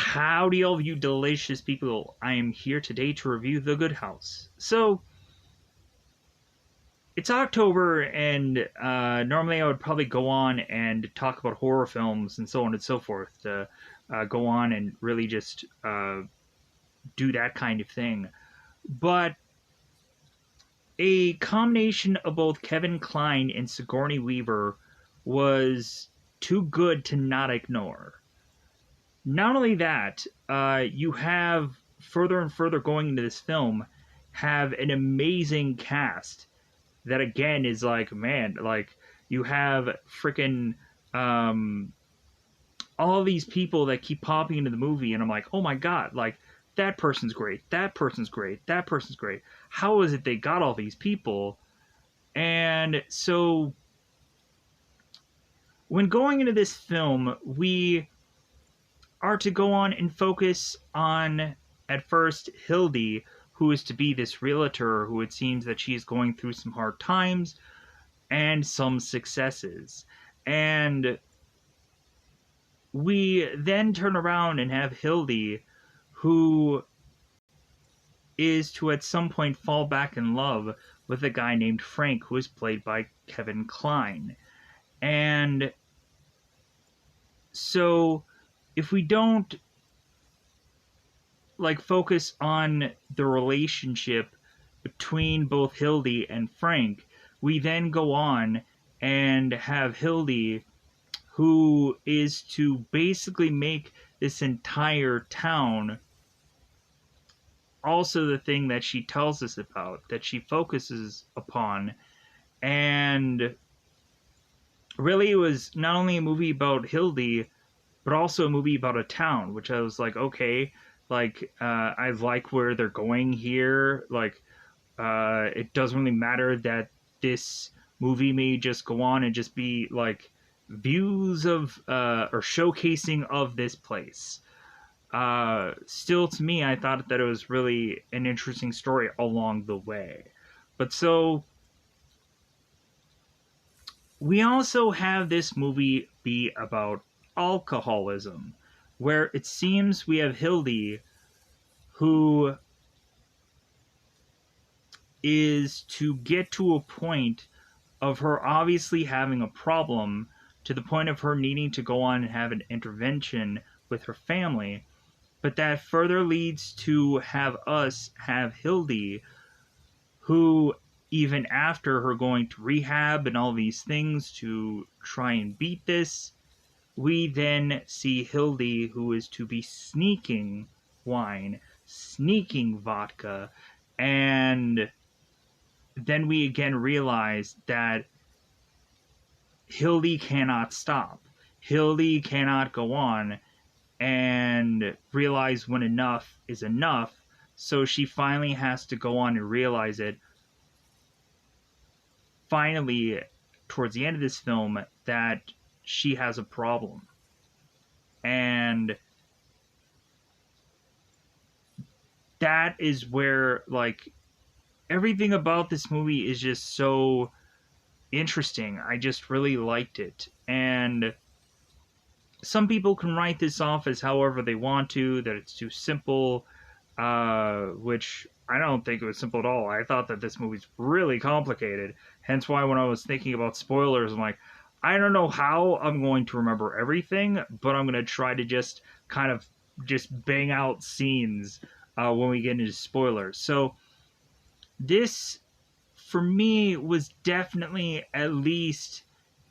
Howdy, all of you delicious people. I am here today to review The Good House. So, it's October, and normally I would probably go on and talk about horror films and so on and so forth, to go on and really just do that kind of thing. But a combination of both Kevin Kline and Sigourney Weaver was too good to not ignore. Not only that, you have further and further going into this film have an amazing cast that again is like, man, like you have freaking all these people that keep popping into the movie, and I'm like, oh my god, like that person's great, that person's great, that person's great. How is it they got all these people? And so when going into this film, we are to go on and focus on, at first, Hildy, who is to be this realtor who it seems that she is going through some hard times and some successes. And we then turn around and have Hildy, who is to at some point fall back in love with a guy named Frank, who is played by Kevin Kline. And so if we don't focus on the relationship between both Hildy and Frank, we then go on and have Hildy, who is to basically make this entire town also the thing that she tells us about, that she focuses upon. And really, it was not only a movie about Hildy, but also a movie about a town, which I was like, okay, I like where they're going here. It doesn't really matter that this movie may just go on and just be like views of or showcasing of this place. Still, to me, I thought that it was really an interesting story along the way. But so we also have this movie be about alcoholism, where it seems we have Hildy, who is to get to a point of her obviously having a problem, to the point of her needing to go on and have an intervention with her family. But that further leads to have Hildy, who, even after her going to rehab and all these things to try and beat this, we then see Hildy, who is to be sneaking wine, sneaking vodka, and then we again realize that Hildy cannot stop. Hildy cannot go on and realize when enough is enough, so she finally has to go on and realize it. Finally, towards the end of this film, that she has a problem. And that is where, everything about this movie is just so interesting. I just really liked it. And some people can write this off as however they want to, that it's too simple, which I don't think it was simple at all. I thought that this movie's really complicated. Hence why when I was thinking about spoilers, I'm like, I don't know how I'm going to remember everything, but I'm going to try to just kind of just bang out scenes when we get into spoilers. So this, for me, was definitely at least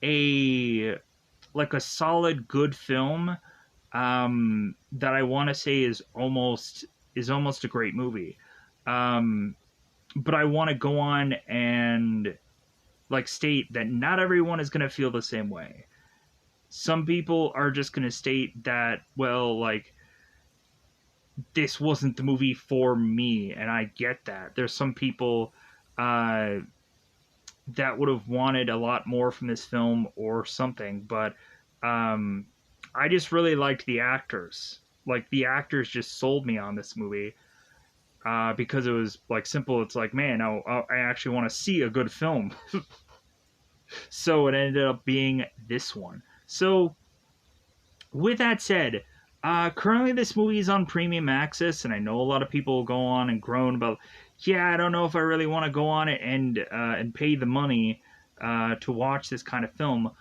a solid good film, that I want to say is almost a great movie. But I want to go on and state that not everyone is going to feel the same way. Some people are just going to state that, well, this wasn't the movie for me, and I get that. There's some people that would have wanted a lot more from this film or something, but I just really liked the actors. The actors just sold me on this movie, because it was simple. It's like, man, I actually want to see a good film. So it ended up being this one. So with that said, Currently, this movie is on premium access, and I know a lot of people go on and groan about, yeah, I don't know if I really want to go on it and pay the money to watch this kind of film.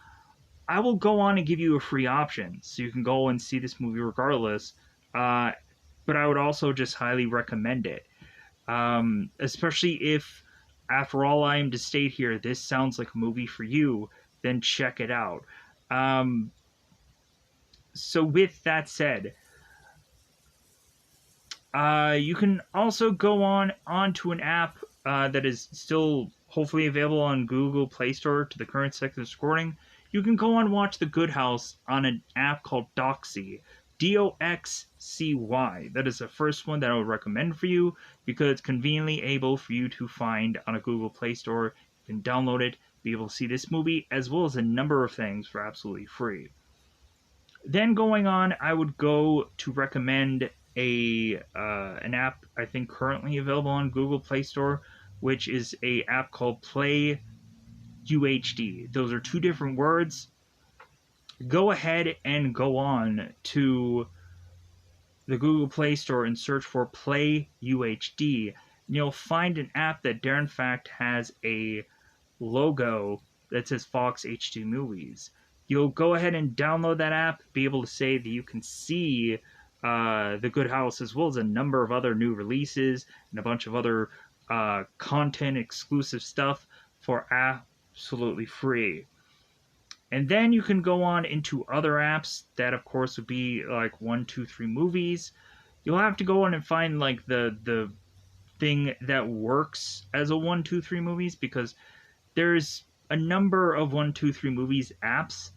I will go on and give you a free option, so you can go and see this movie regardless. Uh, but I would also just highly recommend it, especially if, after all I am to state here, this sounds like a movie for you. Then check it out. Um, so with that said, you can also go on onto an app that is still hopefully available on Google Play Store to the current second of recording. You can go on and watch The Good House on an app called Doxy. Doxcy. That is the first one that I would recommend for you because it's conveniently able for you to find on a Google Play Store. You can download it, be able to see this movie, as well as a number of things for absolutely free. Then going on, I would go to recommend an app I think currently available on Google Play Store, which is a app called Play UHD. Those are two different words. Go ahead and go on to the Google Play Store and search for Play UHD. And you'll find an app that there in fact has a logo that says Fox HD Movies. You'll go ahead and download that app, be able to say that you can see The Good House as well as a number of other new releases and a bunch of other content exclusive stuff for absolutely free. And then you can go on into other apps that, of course, would be like 123 Movies. You'll have to go on and find like the thing that works as a 123 Movies because there's a number of 123 Movies apps,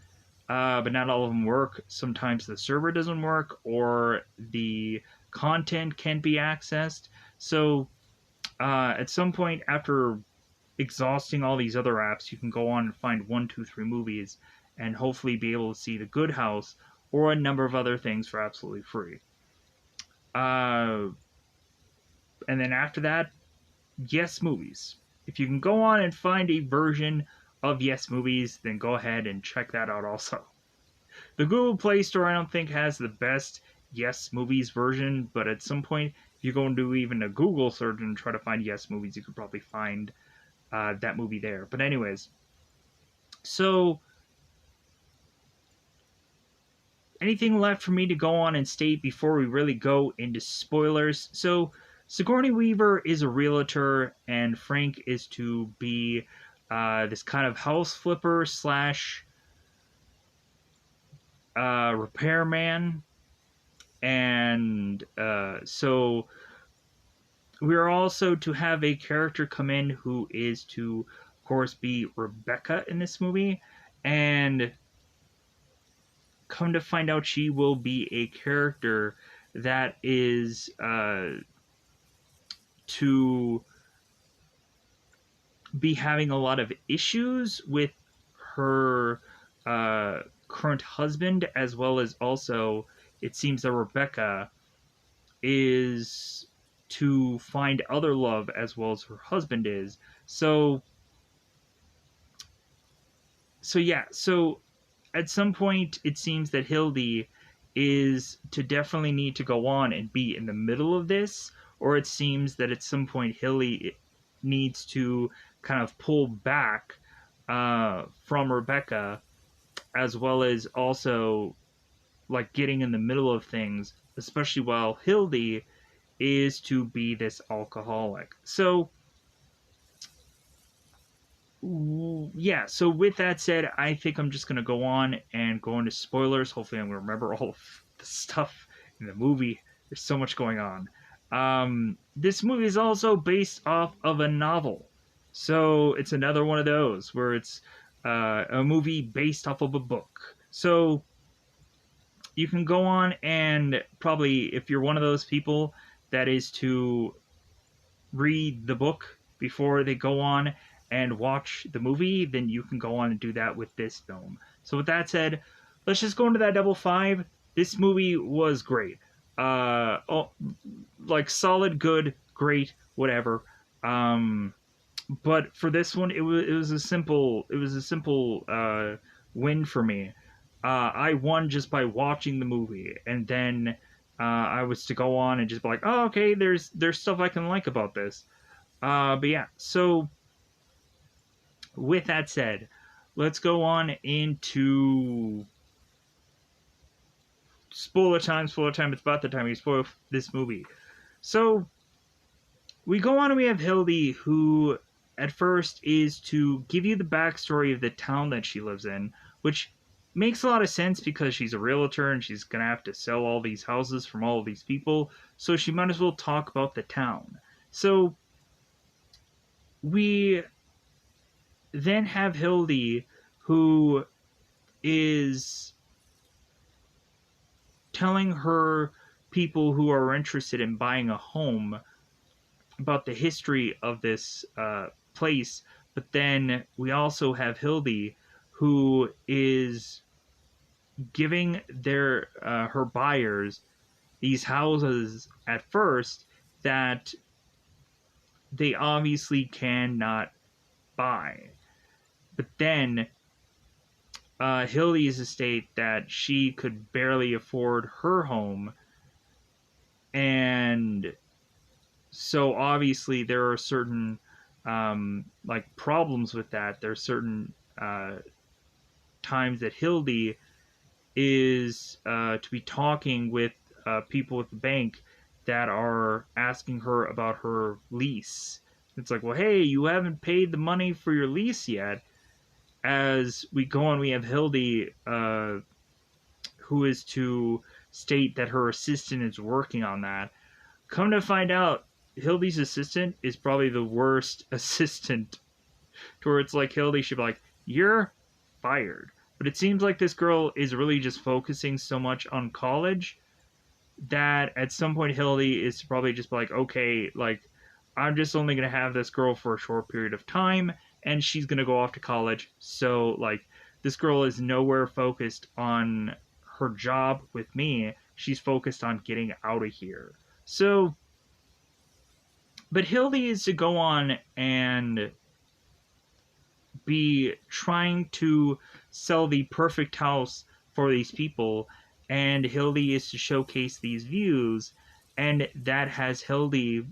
but not all of them work. Sometimes the server doesn't work or the content can't be accessed. So at some point after exhausting all these other apps, you can go on and find 123 Movies and hopefully be able to see The Good House or a number of other things for absolutely free. And then after that, Yes Movies. If you can go on and find a version of Yes Movies, then go ahead and check that out also. The Google Play Store, I don't think, has the best Yes Movies version, but at some point, if you go and do even a Google search and try to find Yes Movies, you could probably find that movie there. But anyways, so anything left for me to go on and state before we really go into spoilers? So Sigourney Weaver is a realtor, and Frank is to be this kind of house flipper slash repairman. And so we're also to have a character come in who is to, of course, be Rebecca in this movie. And come to find out, she will be a character that is to be having a lot of issues with her current husband, as well as also it seems that Rebecca is to find other love as well as her husband is. So yeah, so at some point it seems that Hildy is to definitely need to go on and be in the middle of this, or it seems that at some point Hildy needs to kind of pull back from Rebecca, as well as also like getting in the middle of things, especially while Hildy is to be this alcoholic. So yeah, so with that said, I think I'm just going to go on and go into spoilers. Hopefully I'm going to remember all of the stuff in the movie. There's so much going on. This movie is also based off of a novel. So it's another one of those where it's a movie based off of a book. So you can go on and probably, if you're one of those people that is to read the book before they go on and watch the movie, then you can go on and do that with this film. So with that said, let's just go into that double five. This movie was great. Like solid, good, great, whatever. But for this one, it was a simple win for me. I won just by watching the movie, and then I was to go on and just be like, oh, okay, there's stuff I can like about this. But yeah, so with that said, let's go on into spoiler time. Spoiler time. It's about the time we spoil this movie. So we go on and we have Hildy, who at first is to give you the backstory of the town that she lives in, which makes a lot of sense because she's a realtor and she's gonna have to sell all these houses from all of these people, so she might as well talk about the town. So we then have Hildy, who is telling her people who are interested in buying a home about the history of this place. But then we also have Hildy, who is giving her buyers these houses at first that they obviously cannot buy. But then Hildy's estate that she could barely afford her home, and so obviously there are certain like problems with that. There are certain times that Hildy is to be talking with people at the bank that are asking her about her lease. It's like, well, hey, you haven't paid the money for your lease yet. As we go on, we have Hildy, who is to state that her assistant is working on that. Come to find out, Hildy's assistant is probably the worst assistant. To where it's like Hildy should be like, "You're fired." But it seems like this girl is really just focusing so much on college that at some point Hildy is probably just like, "Okay, like I'm just only gonna have this girl for a short period of time, and she's gonna go off to college." So like, this girl is nowhere focused on her job with me. She's focused on getting out of here. So, but Hildy is to go on and be trying to sell the perfect house for these people, and Hildy is to showcase these views, and that has Hildy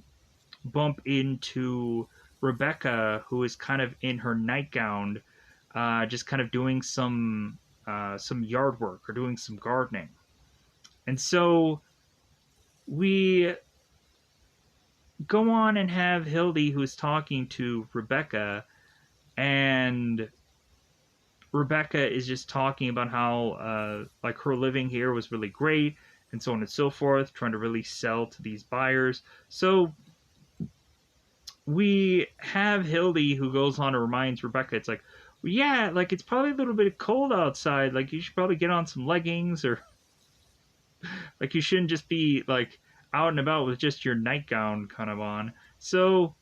bump into Rebecca, who is kind of in her nightgown, just kind of doing some yard work or doing some gardening. And so we go on and have Hildy, who is talking to Rebecca, and Rebecca is just talking about how like her living here was really great, and so on and so forth, trying to really sell to these buyers. So we have Hildy, who goes on and reminds Rebecca, it's like, well, yeah, like it's probably a little bit cold outside. Like you should probably get on some leggings, or like you shouldn't just be like out and about with just your nightgown kind of on. So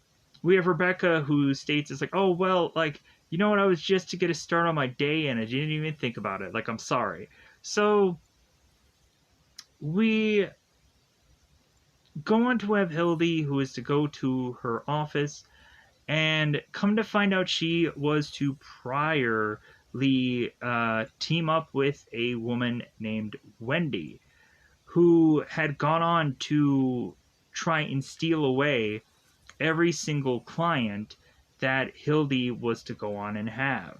we have Rebecca, who states it's like, oh well, like, you know what, I was just to get a start on my day and I didn't even think about it. Like, I'm sorry. So we go on to have Hildy, who is to go to her office, and come to find out she was to priorly team up with a woman named Wendy, who had gone on to try and steal away every single client that Hildy was to go on and have.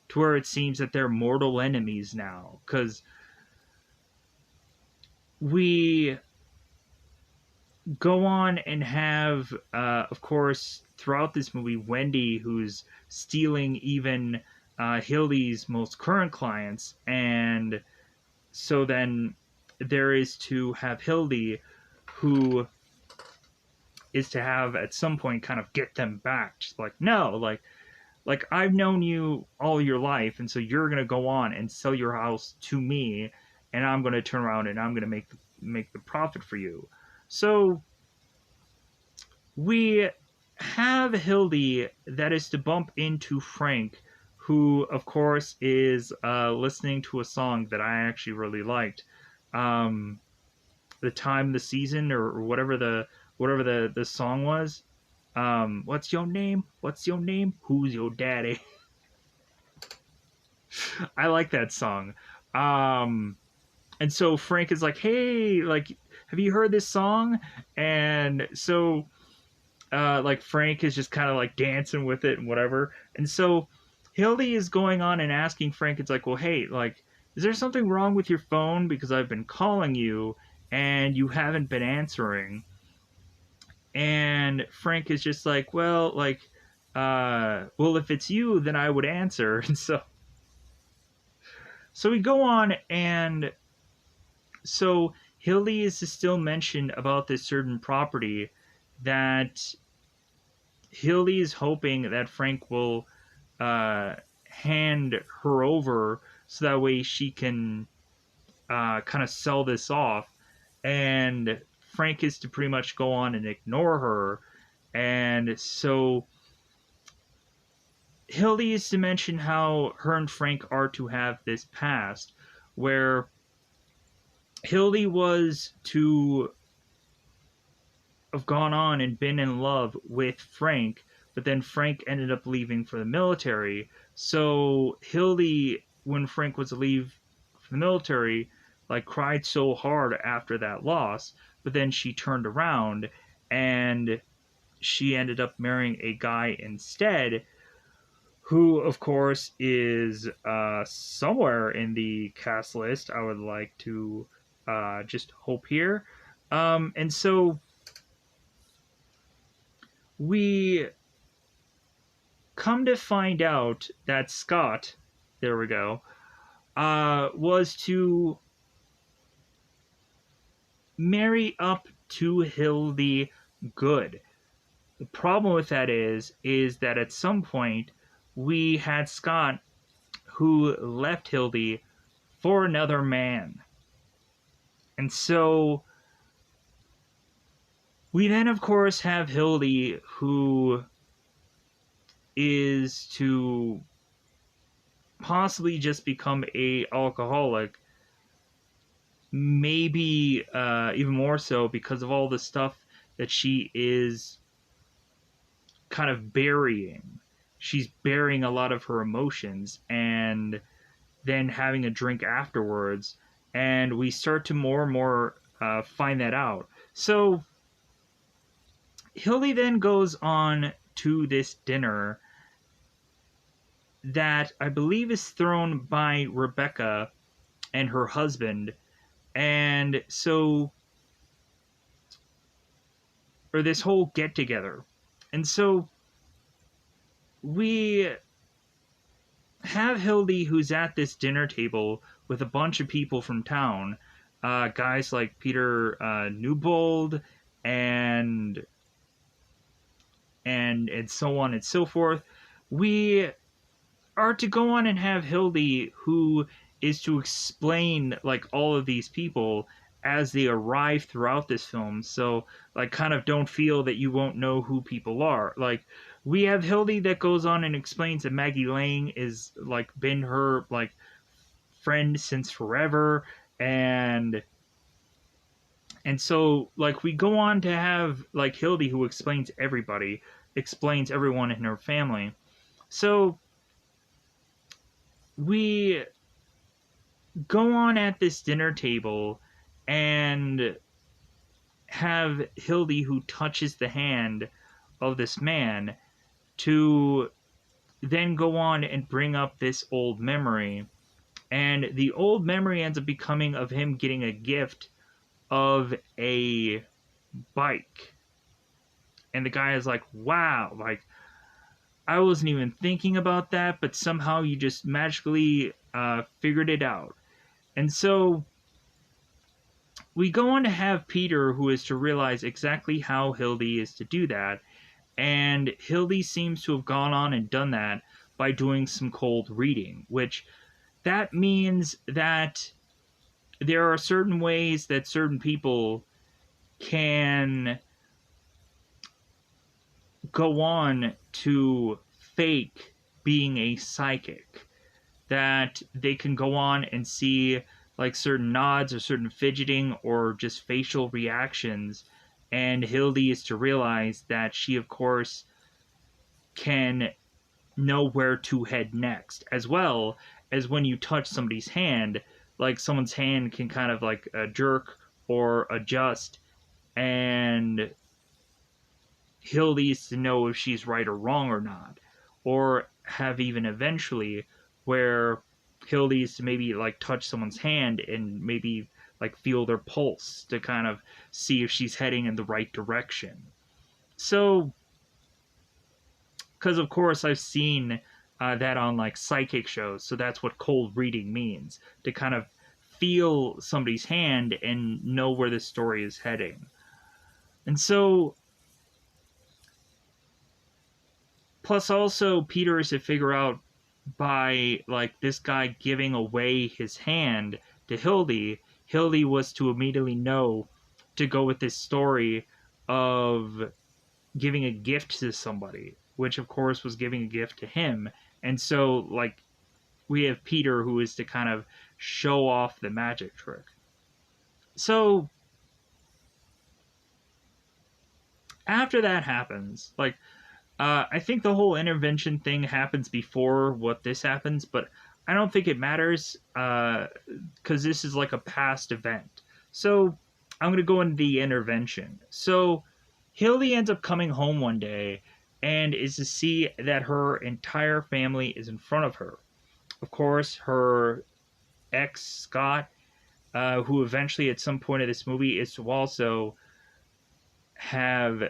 To where it seems that they're mortal enemies now. Because we go on and have, of course, throughout this movie, Wendy, who's stealing even Hildy's most current clients. And so then there is to have Hildy, who is to have at some point kind of get them back. Just like, no, like I've known you all your life, and so you're gonna go on and sell your house to me, and I'm gonna turn around and I'm gonna make the profit for you. So we have Hildy that is to bump into Frank, who of course is listening to a song that I actually really liked. The time, the season, or whatever the song was. What's your name? What's your name? Who's your daddy? I like that song. And so Frank is like, "Hey, like, have you heard this song?" And so, like, Frank is just kind of like dancing with it and whatever. And so Hildy is going on and asking Frank, it's like, "Well, hey, like, is there something wrong with your phone? Because I've been calling you and you haven't been answering." And Frank is just like, "Well, like, well, if it's you, then I would answer." And so we go on, and so Hildy is still mentioned about this certain property that Hildy is hoping that Frank will hand her over so that way she can kind of sell this off. And Frank is to pretty much go on and ignore her. And so Hildy is to mention how her and Frank are to have this past where Hildy was to have gone on and been in love with Frank, but then Frank ended up leaving for the military. So Hildy, when Frank was to leave for the military, like cried so hard after that loss, but then she turned around and she ended up marrying a guy instead, who of course is somewhere in the cast list. I would like to just hope here. And so we come to find out that Scott, there we go, was to marry up to Hildy Good. The problem with that is that at some point we had Scott who left Hildy for another man. And so we then of course have Hildy who is to possibly just become a alcoholic, maybe even more so because of all the stuff that she is kind of burying. She's burying a lot of her emotions and then having a drink afterwards, and we start to more and more find that out. So Hildy then goes on to this dinner that I believe is thrown by Rebecca and her husband. And so, or this whole get together. And so we have Hildy who's at this dinner table with a bunch of people from town, guys like Peter Newbold and so on and so forth. We are to go on and have Hildy who is to explain like all of these people as they arrive throughout this film. So like kind of don't feel that you won't know who people are. Like we have Hildy that goes on and explains that Maggie Lang is like been her like friend since forever, and so like we go on to have like Hildy who explains everybody, explains everyone in her family. So we go on at this dinner table and have Hildy who touches the hand of this man to then go on and bring up this old memory. And the old memory ends up becoming of him getting a gift of a bike. And the guy is like, wow, like, I wasn't even thinking about that, but somehow you just magically figured it out. And so we go on to have Peter, who is to realize exactly how Hildy is to do that. And Hildy seems to have gone on and done that by doing some cold reading, which that means that there are certain ways that certain people can go on to fake being a psychic. That they can go on and see like certain nods or certain fidgeting or just facial reactions. And Hildy is to realize that she, of course, can know where to head next, as well as when you touch somebody's hand, like someone's hand can kind of like jerk or adjust, and Hildy needs to know if she's right or wrong or not, or have even eventually where Hildy needs to maybe like touch someone's hand and maybe like feel their pulse to kind of see if she's heading in the right direction. So, because of course I've seen that on like psychic shows, so that's what cold reading means, to kind of feel somebody's hand and know where the story is heading. And so, plus also Peter is to figure out by like this guy giving away his hand to Hildy, Hildy was to immediately know to go with this story of giving a gift to somebody, which of course was giving a gift to him. And so, like, we have Peter who is to kind of show off the magic trick. So, after that happens, like, I think the whole intervention thing happens before what this happens, but I don't think it matters because this is like a past event. So, I'm going to go into the intervention. So, Hildy ends up coming home one day and is to see that her entire family is in front of her. Of course, her ex, Scott, who eventually at some point of this movie is to also have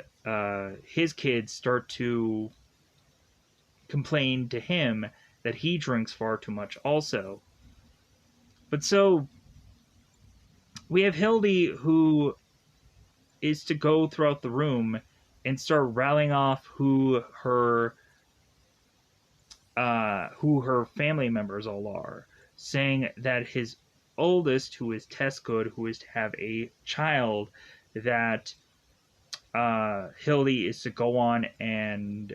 his kids start to complain to him that he drinks far too much also. But so we have Hildy who is to go throughout the room and start rallying off who her family members all are, saying that his oldest, who is Tessgood, who is to have a child, that Hildy is to go on and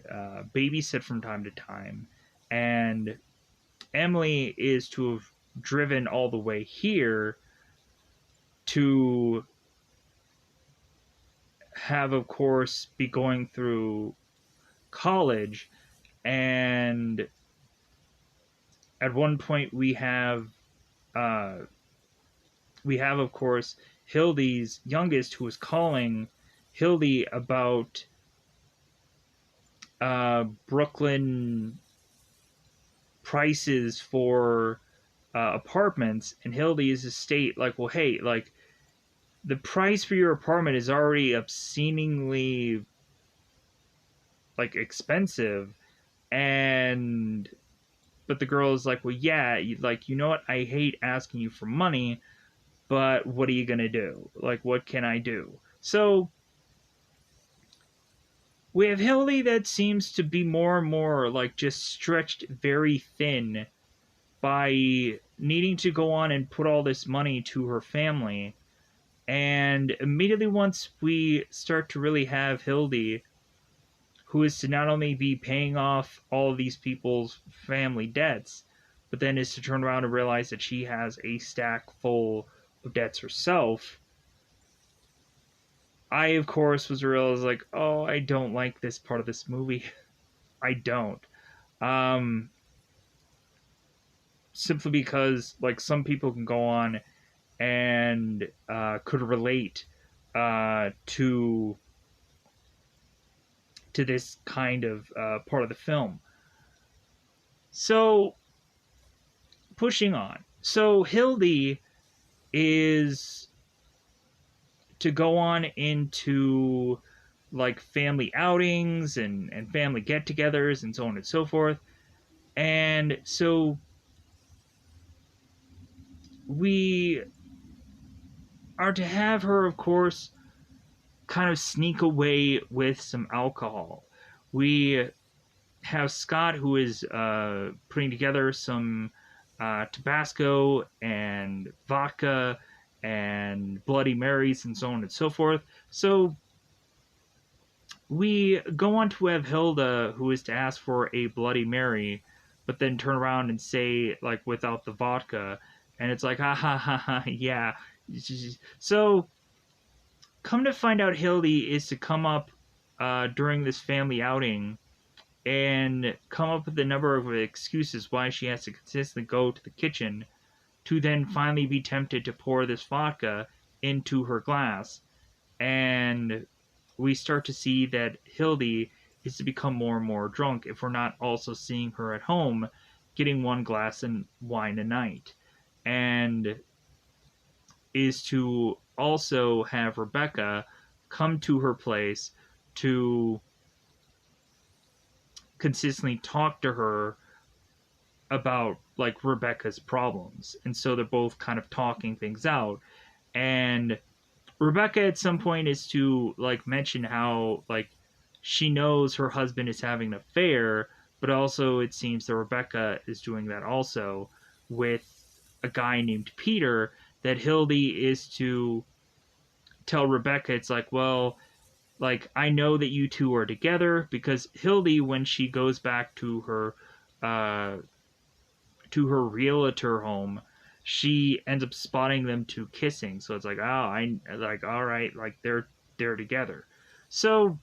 babysit from time to time, and Emily is to have driven all the way here to have, of course, be going through college. And at one point we have of course Hildy's youngest, who is calling Hildy about Brooklyn prices for apartments, and Hildy is to state like, well, hey, like, the price for your apartment is already obscenely like expensive. And but the girl is like, well, yeah, like, you know what, I hate asking you for money, but what are you gonna do? Like, what can I do? So we have Hildy that seems to be more and more like just stretched very thin by needing to go on and put all this money to her family. And immediately once we start to really have Hildy, who is to not only be paying off all of these people's family debts, but then is to turn around and realize that she has a stack full of debts herself. I, of course, was like, oh, I don't like this part of this movie. I don't. Um, Simply because, like, some people can go on and could relate to this kind of part of the film. So, pushing on. So, Hildy is to go on into like family outings and family get-togethers and so on and so forth. And so we are to have her, of course, kind of sneak away with some alcohol. We have Scott, who is putting together some Tabasco and vodka and Bloody Marys and so on and so forth. So we go on to have Hilda, who is to ask for a Bloody Mary, but then turn around and say, like, without the vodka. And it's like, ha ha ha ha, yeah. So, come to find out, Hildy is to come up during this family outing and come up with a number of excuses why she has to consistently go to the kitchen to then finally be tempted to pour this vodka into her glass. And we start to see that Hildy is to become more and more drunk if we're not also seeing her at home getting one glass of wine a night. And is to also have Rebecca come to her place to consistently talk to her about like Rebecca's problems. And so they're both kind of talking things out. And Rebecca at some point is to like mention how like she knows her husband is having an affair, but also it seems that Rebecca is doing that also with a guy named Peter, that Hildy is to tell Rebecca it's like, well, like I know that you two are together, because Hildy, when she goes back uh to her realtor home, she ends up spotting them two kissing. So it's like, oh, I like, all right, like they're together. So,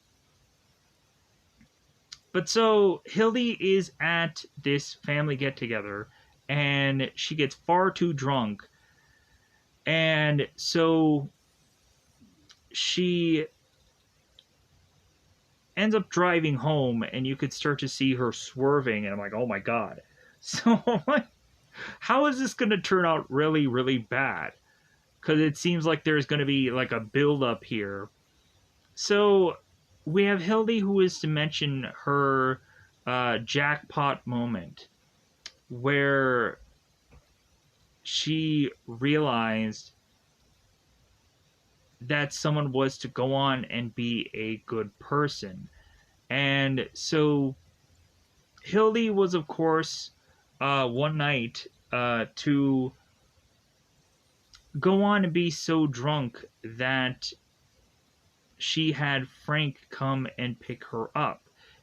but so Hildy is at this family get together, and she gets far too drunk, and so she ends up driving home, and you could start to see her swerving, and I'm like, oh my god. So like, how is this going to turn out really, really bad? Because it seems like there's going to be like a build up here. So we have Hildy, who is to mention her jackpot moment, where she realized that someone was to go on and be a good person. And so Hildy was, of course, one night to go on and be so drunk that she had Frank come and pick her up.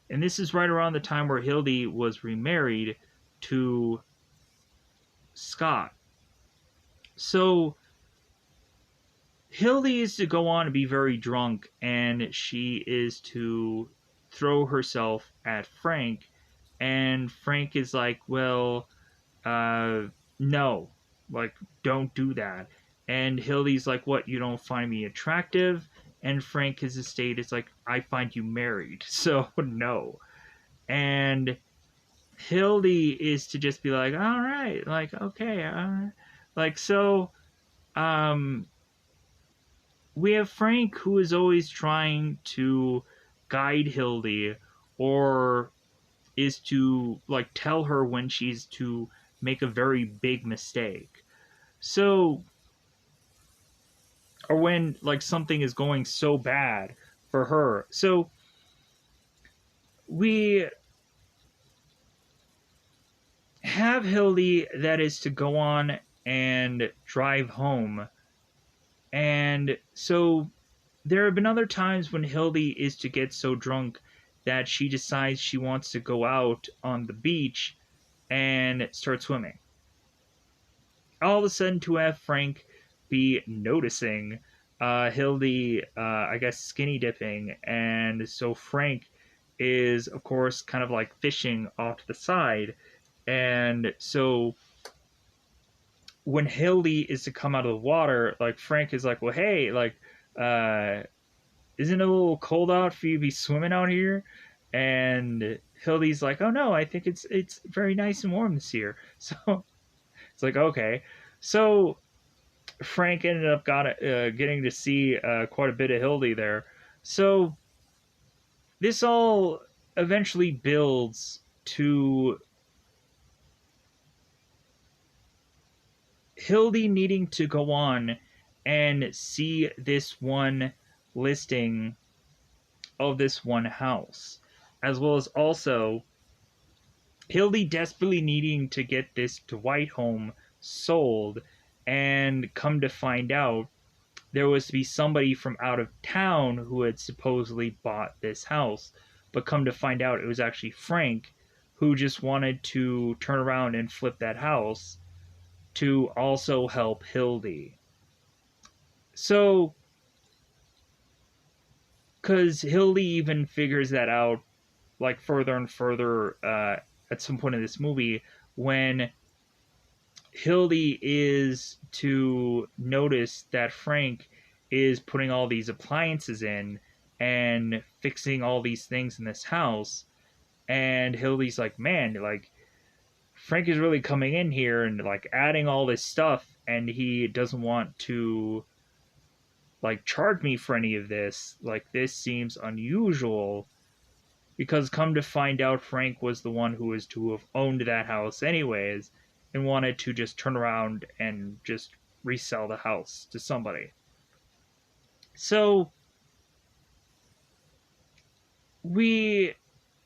And this is right around the time where Hildy was remarried to Scott. So Hildy is to go on and be very drunk, and she is to throw herself at Frank. And Frank is like, well, no, like, don't do that. And Hildy's like, what, you don't find me attractive? And Frank, his estate, is like, I find you married, so no. And Hildy is to just be like, all right, like, okay, like, so, um, we have Frank, who is always trying to guide Hildy, or is to, like, tell her when she's to make a very big mistake. So, or when like something is going so bad for her. So we have Hildy that is to go on and drive home. And so there have been other times when Hildy is to get so drunk that she decides she wants to go out on the beach and start swimming. All of a sudden, to have Frank be noticing Hildy, I guess, skinny dipping, and so Frank is, of course, kind of like fishing off to the side, and so when Hildy is to come out of the water, like Frank is like, well, hey, like, isn't it a little cold out for you to be swimming out here? And Hildy's like, oh no, I think it's very nice and warm this year. So it's like, okay. So Frank ended up getting to see quite a bit of Hildy there. So this all eventually builds to Hildy needing to go on and see this one listing of this one house, as well as also Hildy desperately needing to get this Dwight home sold, and come to find out there was to be somebody from out of town who had supposedly bought this house, but come to find out it was actually Frank, who just wanted to turn around and flip that house to also help Hildy. So, because Hildy even figures that out, like, further and further at some point in this movie, when Hildy is to notice that Frank is putting all these appliances in and fixing all these things in this house. And Hildy's like, man, like, Frank is really coming in here and like adding all this stuff, and he doesn't want to like charge me for any of this. Like, this seems unusual, because come to find out, Frank was the one who was to have owned that house anyways, and wanted to just turn around and just resell the house to somebody. So we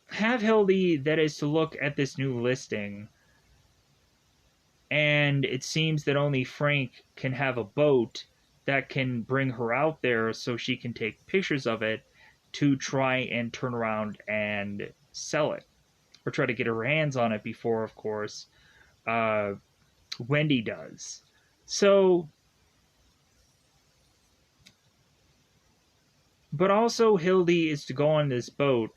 have Hildy that is to look at this new listing, and it seems that only Frank can have a boat that can bring her out there so she can take pictures of it to try and turn around and sell it, or try to get her hands on it before, of course, uh, Wendy does. So, but also Hildy is to go on this boat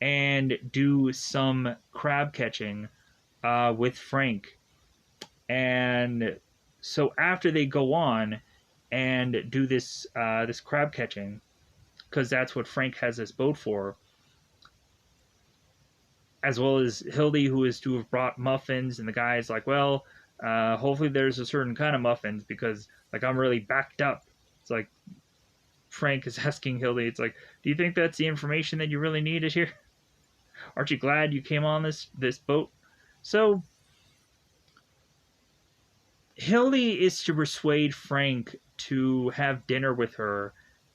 and do some crab catching with Frank. And so after they go on and do this crab catching, because that's what Frank has this boat for, as well as Hildy, who is to have brought muffins, and the guy is like, well, hopefully there's a certain kind of muffins, because like I'm really backed up. It's like Frank is asking Hildy, it's like, do you think that's the information that you really needed here? Aren't you glad you came on this boat? So Hildy is to persuade Frank to have dinner with her,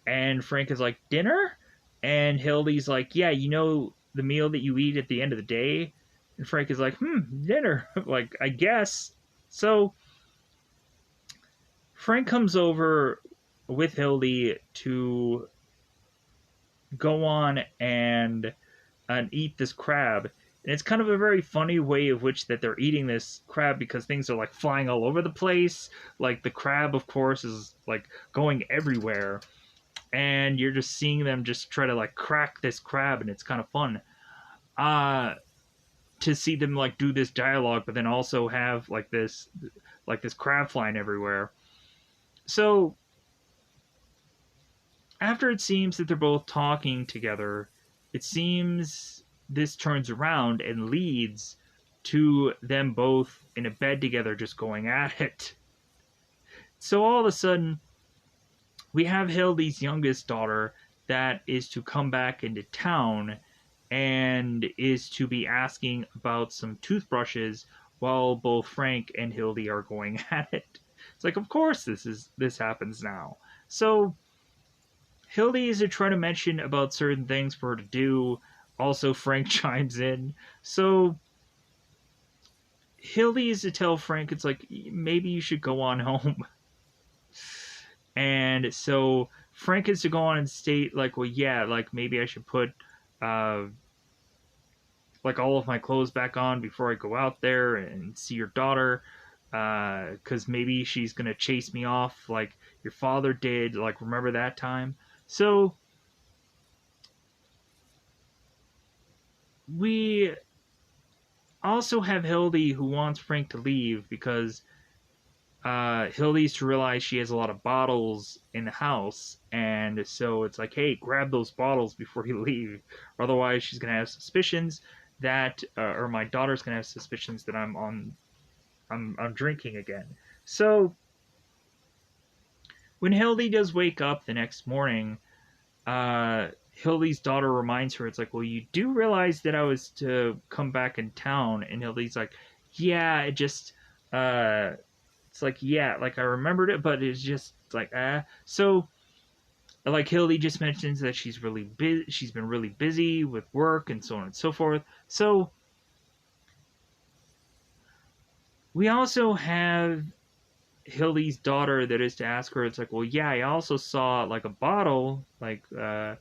and Frank is like, dinner? And Hildy's like, yeah, you know the meal that you eat at the end of the day? And Frank is like, dinner. Like, I guess. So Frank comes over with Hildy to go on and eat this crab. And it's kind of a very funny way of which that they're eating this crab, because things are like flying all over the place. Like, the crab, of course, is like going everywhere. And you're just seeing them just try to like crack this crab, and it's kind of fun. To see them like do this dialogue, but then also have like this crab flying everywhere. So after it seems that they're both talking together, it seems this turns around and leads to them both in a bed together just going at it. So all of a sudden, we have Hildy's youngest daughter that is to come back into town and is to be asking about some toothbrushes while both Frank and Hildy are going at it. It's like, of course this happens now. So Hildy is to try to mention about certain things for her to do. Also, Frank chimes in. So Hildy is to tell Frank, it's like, maybe you should go on home. And so Frank is to go on and state, like, well, yeah, like, maybe I should put, like, all of my clothes back on before I go out there and see your daughter. Because maybe she's going to chase me off like your father did. Like, remember that time? So we also have Hildy, who wants Frank to leave because Hildy's to realize she has a lot of bottles in the house, and so it's like, hey, grab those bottles before you leave, or otherwise she's gonna have suspicions that, or my daughter's gonna have suspicions that I'm drinking again. So when Hildy does wake up the next morning, Hildy's daughter reminds her, it's like, well, you do realize that I was to come back in town, and Hildy's like, yeah, it just, it's like, yeah, like I remembered it, but it's just like, So, like, Hildy just mentions that she's really busy. She's been really busy with work and so on and so forth. So, we also have Hildy's daughter that is to ask her, it's like, well, yeah, I also saw like a bottle, like, are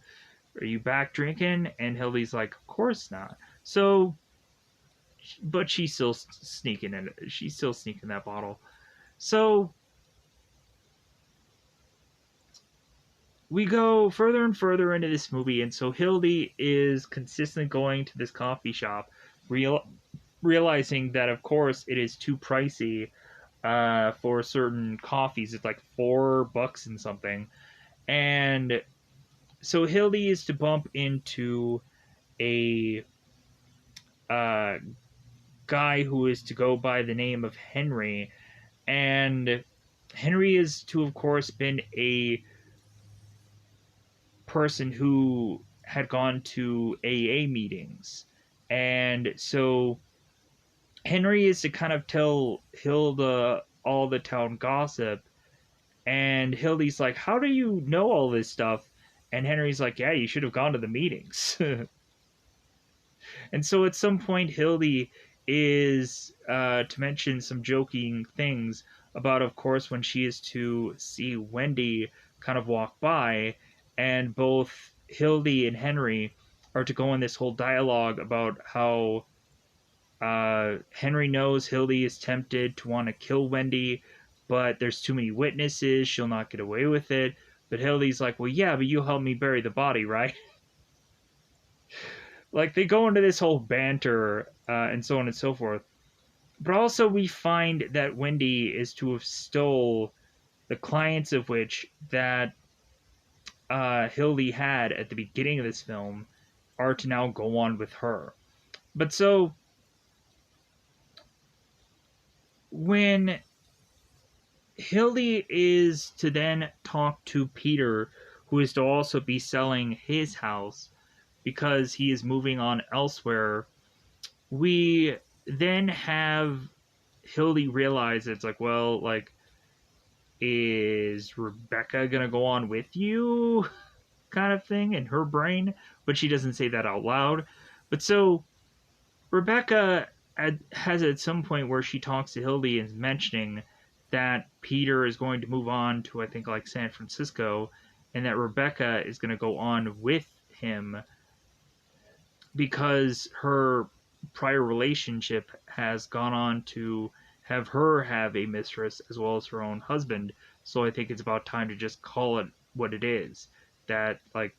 you back drinking? And Hildy's like, of course not. So, but she's still sneaking in. She's still sneaking that bottle. So we go further and further into this movie, and so Hildy is consistently going to this coffee shop, realizing that, of course, it is too pricey for certain coffees. It's like $4 and something. And so Hildy is to bump into a uh, guy who is to go by the name of Henry. And Henry is to, of course, been a person who had gone to AA meetings. And so Henry is to kind of tell Hilda all the town gossip. And Hildy's like, "How do you know all this stuff?" And Henry's like, "Yeah, you should have gone to the meetings." And so at some point, Hildy is to mention some joking things about, of course, when she is to see Wendy kind of walk by, and both Hildy and Henry are to go in this whole dialogue about how Henry knows Hildy is tempted to want to kill Wendy, but there's too many witnesses. She'll not get away with it. But Hildy's like, "Well, yeah, but you helped me bury the body, right?" Like, they go into this whole banter and so on and so forth. But also, we find that Wendy is to have stole the clients of which that Hildy had at the beginning of this film are to now go on with her. But so when Hildy is to then talk to Peter, who is to also be selling his house because he is moving on elsewhere, we then have Hildy realize it's like, well, like, is Rebecca gonna go on with you? Kind of thing in her brain, but she doesn't say that out loud. But so Rebecca has at some point where she talks to Hildy and is mentioning that Peter is going to move on to, I think, like San Francisco, and that Rebecca is going to go on with him because her prior relationship has gone on to have her have a mistress as well as her own husband. So I think it's about time to just call it what it is, that like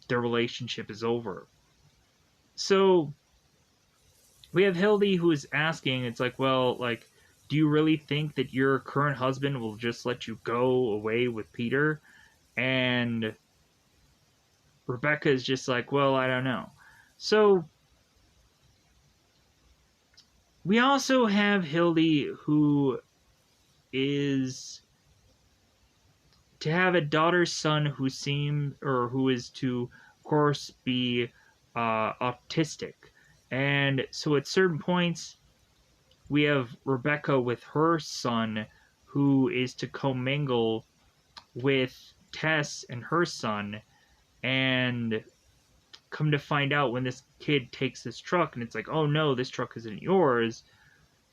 their relationship is over. So we have Hildy who is asking, it's like, well, like, do you really think that your current husband will just let you go away with Peter? And Rebecca is just like, well, I don't know. So we also have Hildy who is to have a daughter's son who is to, of course, be autistic. And so at certain points, we have Rebecca with her son who is to commingle with Tess and her son, and come to find out when this kid takes this truck and it's like, oh no, this truck isn't yours,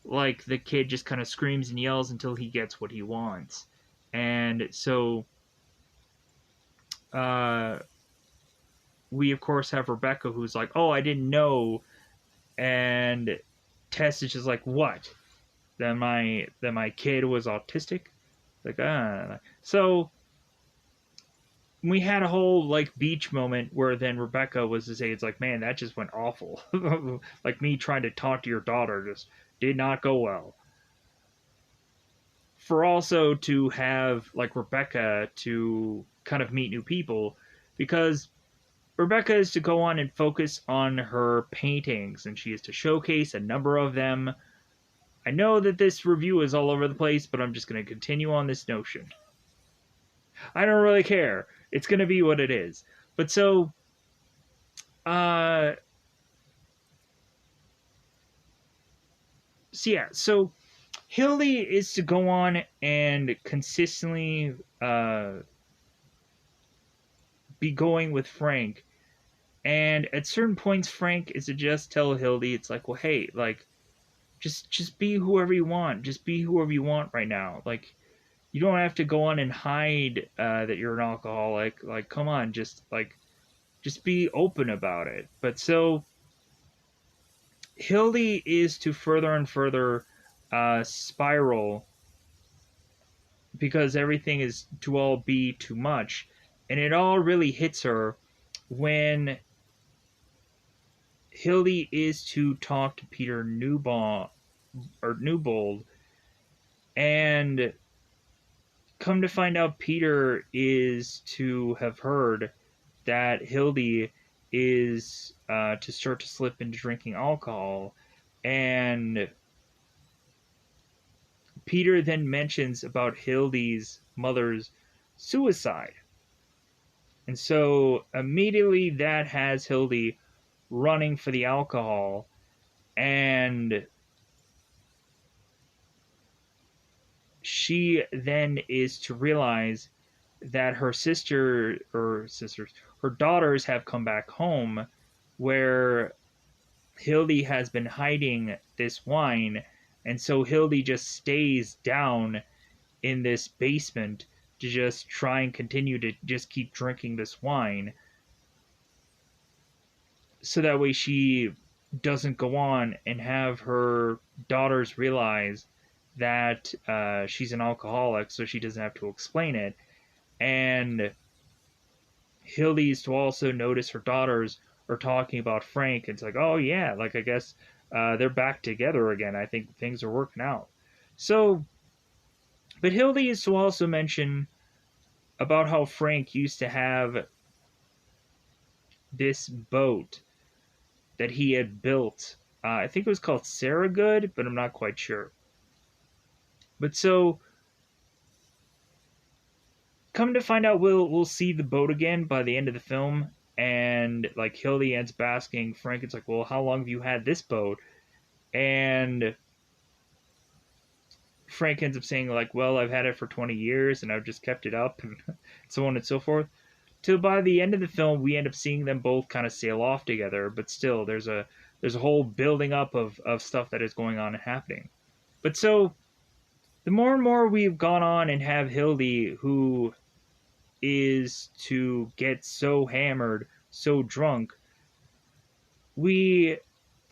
like the kid just kind of screams and yells until he gets what he wants. And so we of course have Rebecca who's like, oh, I didn't know. And Tess is just like, what, that my kid was autistic? Like, so we had a whole like beach moment where then Rebecca was to say, it's like, man, that just went awful. Like, me trying to talk to your daughter just did not go well. For also to have like Rebecca to kind of meet new people, because Rebecca is to go on and focus on her paintings and she is to showcase a number of them. I know that this review is all over the place, but I'm just going to continue on this notion. I don't really care. It's going to be what it is. But so, uh, so Hildy is to go on and consistently be going with Frank. And at certain points, Frank is to just tell Hildy, it's like, well, hey, like, just be whoever you want. Just be whoever you want right now. Like, you don't have to go on and hide that you're an alcoholic. Like, come on, just be open about it. But so Hildy is to further and further spiral because everything is to all be too much, and it all really hits her when Hildy is to talk to Peter Newbold And come to find out, Peter is to have heard that Hildy is to start to slip into drinking alcohol. And Peter then mentions about Hildy's mother's suicide. And so immediately that has Hildy running for the alcohol. And she then is to realize that her her daughters have come back home, where Hildy has been hiding this wine, and so Hildy just stays down in this basement to just try and continue to just keep drinking this wine, so that way she doesn't go on and have her daughters realize that she's an alcoholic, so she doesn't have to explain it. And Hildy's to also notice her daughters are talking about Frank. It's like, oh yeah, like I guess they're back together again. I think things are working out. So, but Hildy is to also mention about how Frank used to have this boat that he had built. I think it was called Saragood, but I'm not quite sure. But so, come to find out, we'll see the boat again by the end of the film, and like Hildy ends up asking Frank, it's like, well, how long have you had this boat? And Frank ends up saying like, well, I've had it for 20 years and I've just kept it up, and so on and so forth. Till by the end of the film, we end up seeing them both kind of sail off together, but still, there's a whole building up of stuff that is going on and happening. But so the more and more we've gone on and have Hildy, who is to get so hammered, so drunk, we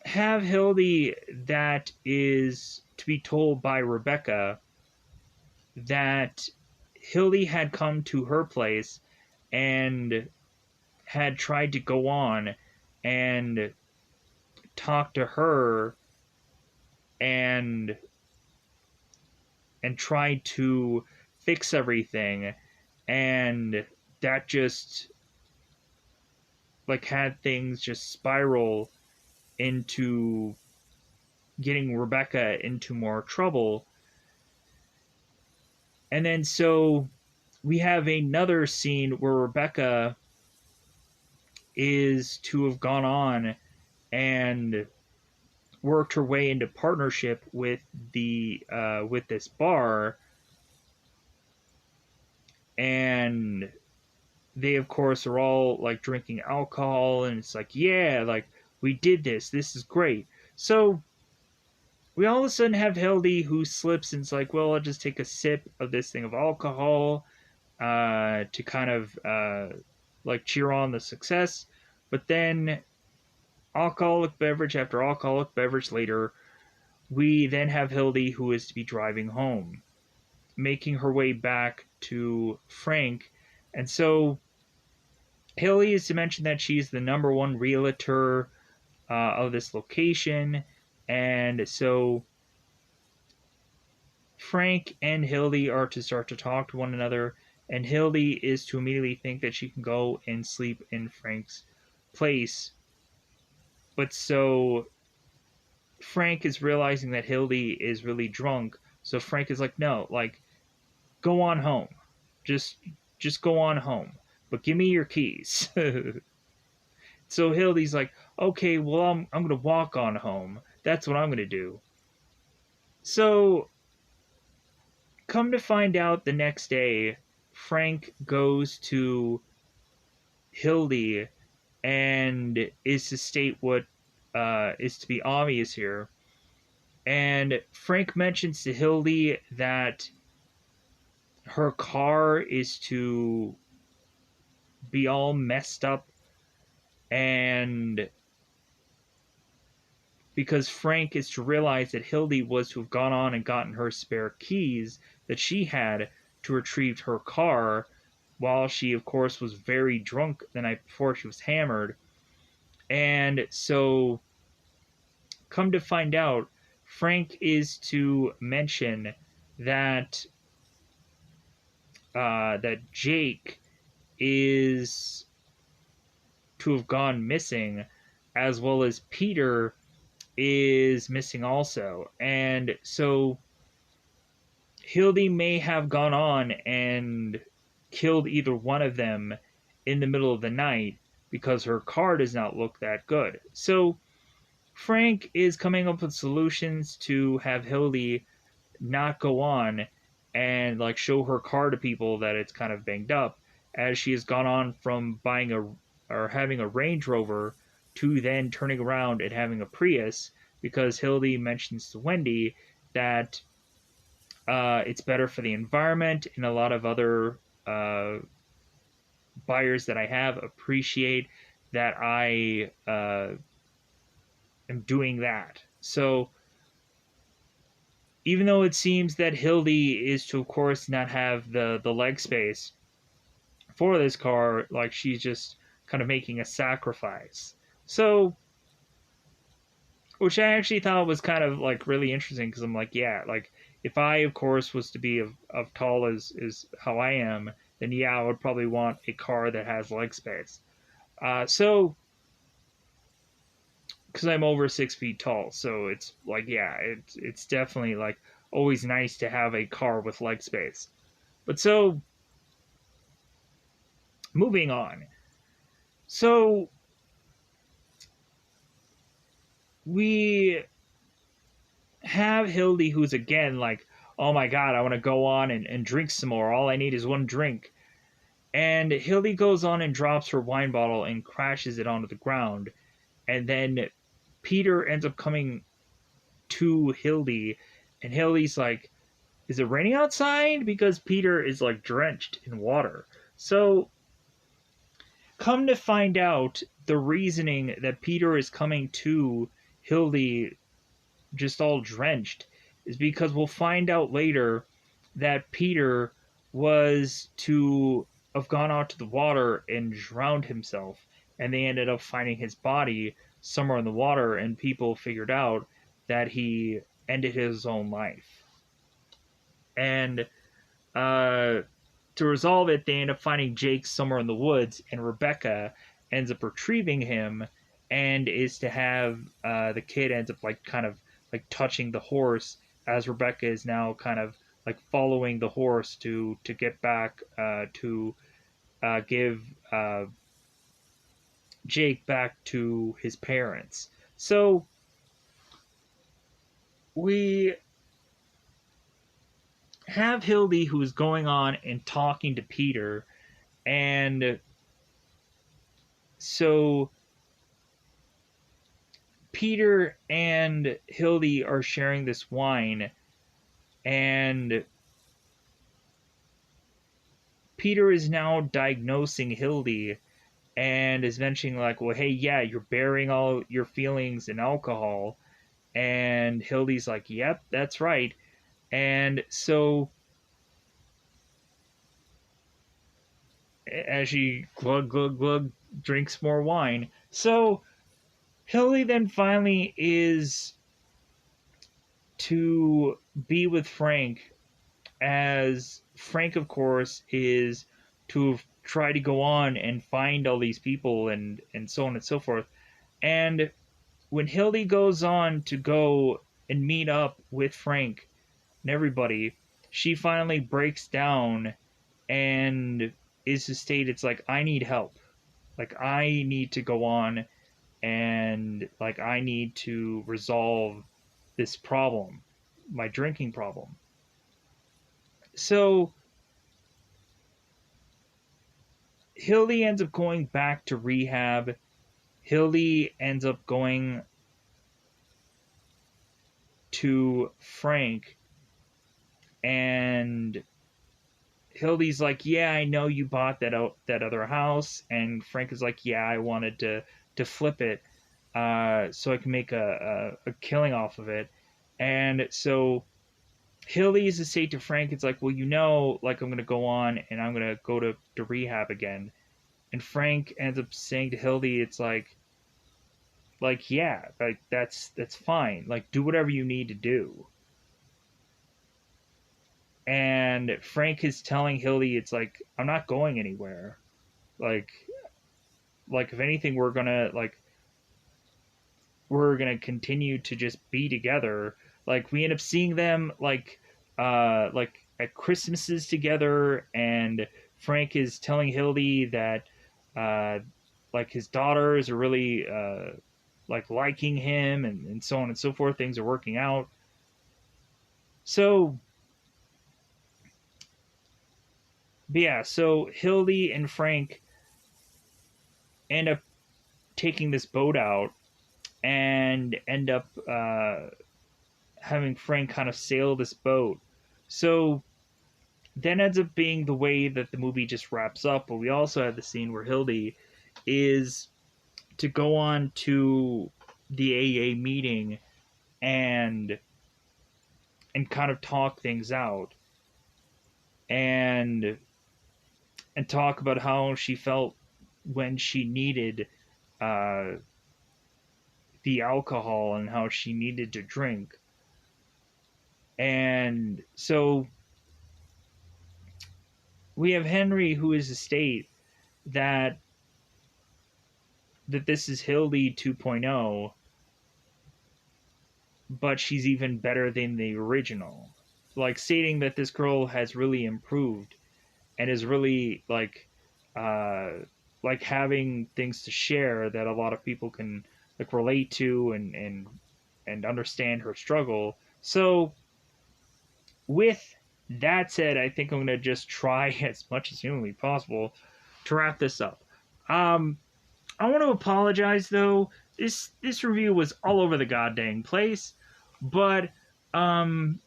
have Hildy that is to be told by Rebecca that Hildy had come to her place and had tried to go on and talk to her and tried to fix everything, and that just like had things just spiral into getting Rebecca into more trouble. And then so we have another scene where Rebecca is to have gone on and worked her way into partnership with the with this bar, and they of course are all like drinking alcohol, and it's like, yeah, like we did this is great. So we all of a sudden have Hildy who slips and it's like, well, I'll just take a sip of this thing of alcohol to kind of like cheer on the success. But then alcoholic beverage after alcoholic beverage later, we then have Hildy who is to be driving home, making her way back to Frank. And so Hildy is to mention that she's the number one realtor of this location. And so Frank and Hildy are to start to talk to one another, and Hildy is to immediately think that she can go and sleep in Frank's place. But so Frank is realizing that Hildy is really drunk, so Frank is like, no, like, go on home. Just just go on home. But give me your keys. So Hildy's like, okay, well, I'm gonna walk on home. That's what I'm gonna do. So come to find out, the next day, Frank goes to Hildy and is to state what is to be obvious here. And Frank mentions to Hildy that her car is to be all messed up, and because Frank is to realize that Hildy was to have gone on and gotten her spare keys that she had to retrieve her car, while she, of course, was very drunk the night before. She was hammered. And so, come to find out, Frank is to mention that that Jake is to have gone missing, as well as Peter is missing also. And so Hildy may have gone on and killed either one of them in the middle of the night because her car does not look that good. So Frank is coming up with solutions to have Hildy not go on and like show her car to people that it's kind of banged up, as she has gone on from buying a or having a Range Rover to then turning around and having a Prius, because Hildy mentions to Wendy that it's better for the environment, and a lot of other buyers that I have appreciate that I am doing that. So even though it seems that Hildy is to, of course, not have the leg space for this car, like she's just kind of making a sacrifice. So, which I actually thought was kind of like really interesting, because I'm like, yeah, like if I, of course, was to be of tall as how I am, then yeah, I would probably want a car that has leg space. So, because I'm over 6 feet tall, so it's like, yeah, it's definitely like always nice to have a car with leg space. But so, moving on. So, we have Hildy, who's again like, oh my god, I want to go on and drink some more. All I need is one drink. And Hildy goes on and drops her wine bottle and crashes it onto the ground. And then Peter ends up coming to Hildy, and Hildy's like, is it raining outside? Because Peter is like drenched in water. So, come to find out, the reasoning that Peter is coming to Hildy just all drenched is because we'll find out later that Peter was to have gone out to the water and drowned himself, and they ended up finding his body somewhere in the water, and people figured out that he ended his own life. And to resolve it, they end up finding Jake somewhere in the woods, and Rebecca ends up retrieving him, and is to have the kid ends up like kind of like touching the horse, as Rebecca is now kind of like following the horse to get back to give Jake back to his parents. So we have Hildy, who's going on and talking to Peter, and so Peter and Hildy are sharing this wine, and Peter is now diagnosing Hildy and is mentioning like, well, hey, yeah, you're bearing all your feelings in alcohol. And Hildy's like, yep, that's right. And so as she glug glug glug drinks more wine, so Hildy then finally is to be with Frank, as Frank, of course, is to try to go on and find all these people, and so on and so forth. And when Hildy goes on to go and meet up with Frank and everybody, she finally breaks down and is to state, it's like, I need help. Like, I need to go on, and like I need to resolve this problem, my drinking problem. So Hildy ends up going back to rehab. Hildy ends up going to Frank, and Hildy's like, yeah, I know you bought that other house, and Frank is like, yeah, I wanted to flip it so I can make a killing off of it. And so Hildy is to say to Frank, it's like, well, like I'm gonna go on and I'm gonna go to rehab again. And Frank ends up saying to Hildy, it's like yeah, like that's fine. Like do whatever you need to do. and Frank is telling Hildy, it's like, I'm not going anywhere. Like, if anything, we're gonna continue to just be together. Like, we end up seeing them like at Christmases together, and Frank is telling Hildy that uh like his daughters are really like liking him, and so on and so forth. Things are working out. So, but yeah, so Hildy and Frank end up taking this boat out and end up having Frank kind of sail this boat. So then ends up being the way that the movie just wraps up. But we also have the scene where Hildy is to go on to the AA meeting and kind of talk things out, and talk about how she felt when she needed uh, the alcohol and how she needed to drink. And so we have Henry, who is a state that this is Hildy 2.0, but she's even better than the original. Like, stating that this girl has really improved and is really uh, like having things to share that a lot of people can like relate to, and understand her struggle. So with that said, I think I'm gonna just try as much as humanly possible to wrap this up. Um, I want to apologize though. This review was all over the goddamn place, but um,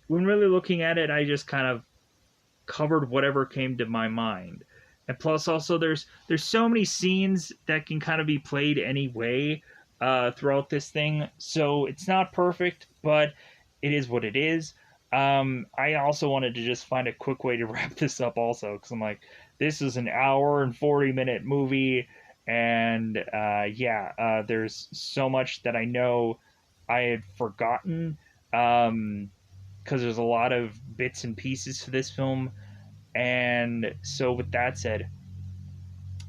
when really looking at it, I just kind of covered whatever came to my mind. And plus, also there's so many scenes that can kind of be played anyway throughout this thing, so it's not perfect, but it is what it is. I also wanted to just find a quick way to wrap this up, also, because I'm like, this is an hour and 40-minute movie, and there's so much that I know I had forgotten. Because there's a lot of bits and pieces to this film. And so, with that said,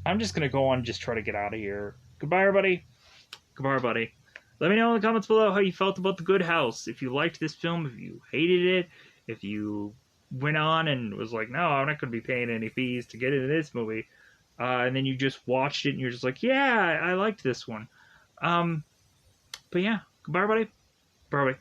I'm just going to go on and just try to get out of here. Goodbye, everybody. Goodbye, everybody. Let me know in the comments below how you felt about The Good House. If you liked this film, if you hated it, if you went on and was like, no, I'm not going to be paying any fees to get into this movie. And then you just watched it and you're just like, yeah, I liked this one. But yeah, goodbye, everybody. Bye, everybody.